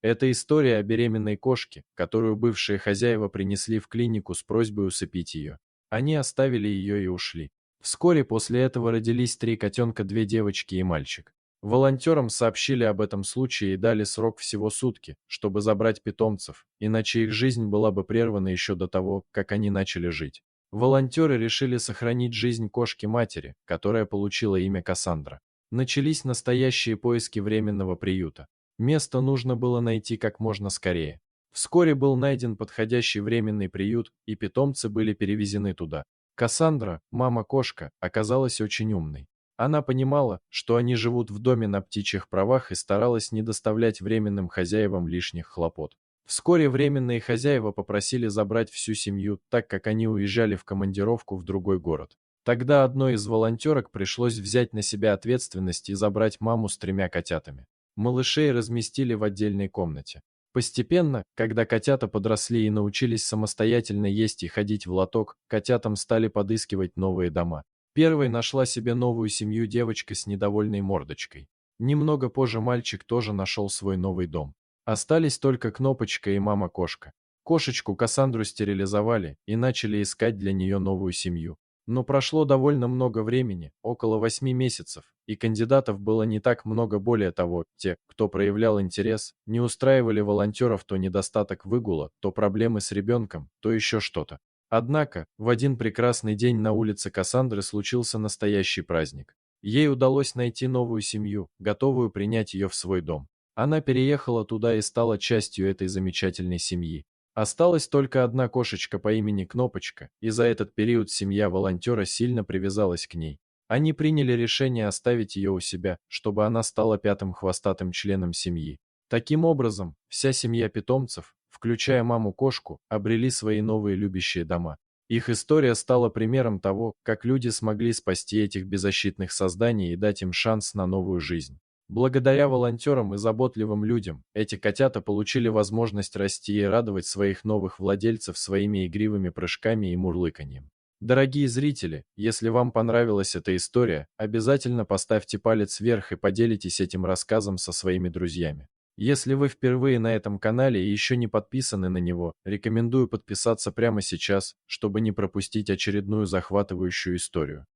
Это история о беременной кошке, которую бывшие хозяева принесли в клинику с просьбой усыпить ее. Они оставили ее и ушли. Вскоре после этого родились 3 котенка, 2 девочки и мальчик. Волонтерам сообщили об этом случае и дали срок всего сутки, чтобы забрать питомцев, иначе их жизнь была бы прервана еще до того, как они начали жить. Волонтеры решили сохранить жизнь кошки-матери, которая получила имя Кассандра. Начались настоящие поиски временного приюта. Место нужно было найти как можно скорее. Вскоре был найден подходящий временный приют, и питомцы были перевезены туда. Кассандра, мама-кошка, оказалась очень умной. Она понимала, что они живут в доме на птичьих правах, и старалась не доставлять временным хозяевам лишних хлопот. Вскоре временные хозяева попросили забрать всю семью, так как они уезжали в командировку в другой город. Тогда одной из волонтерок пришлось взять на себя ответственность и забрать маму с 3 котятами. Малышей разместили в отдельной комнате. Постепенно, когда котята подросли и научились самостоятельно есть и ходить в лоток, котятам стали подыскивать новые дома. Первой нашла себе новую семью девочка с недовольной мордочкой. Немного позже мальчик тоже нашел свой новый дом. Остались только Кнопочка и мама-кошка. Кошечку Кассандру стерилизовали и начали искать для нее новую семью. Но прошло довольно много времени, около 8 месяцев, и кандидатов было не так много. Более того, те, кто проявлял интерес, не устраивали волонтеров то недостаток выгула, то проблемы с ребенком, то еще что-то. Однако, в один прекрасный день на улице Кассандры случился настоящий праздник. Ей удалось найти новую семью, готовую принять ее в свой дом. Она переехала туда и стала частью этой замечательной семьи. Осталась только одна кошечка по имени Кнопочка, и за этот период семья волонтера сильно привязалась к ней. Они приняли решение оставить ее у себя, чтобы она стала 5-м хвостатым членом семьи. Таким образом, вся семья питомцев, включая маму-кошку, обрели свои новые любящие дома. Их история стала примером того, как люди смогли спасти этих беззащитных созданий и дать им шанс на новую жизнь. Благодаря волонтерам и заботливым людям, эти котята получили возможность расти и радовать своих новых владельцев своими игривыми прыжками и мурлыканьем. Дорогие зрители, если вам понравилась эта история, обязательно поставьте палец вверх и поделитесь этим рассказом со своими друзьями. Если вы впервые на этом канале и еще не подписаны на него, рекомендую подписаться прямо сейчас, чтобы не пропустить очередную захватывающую историю.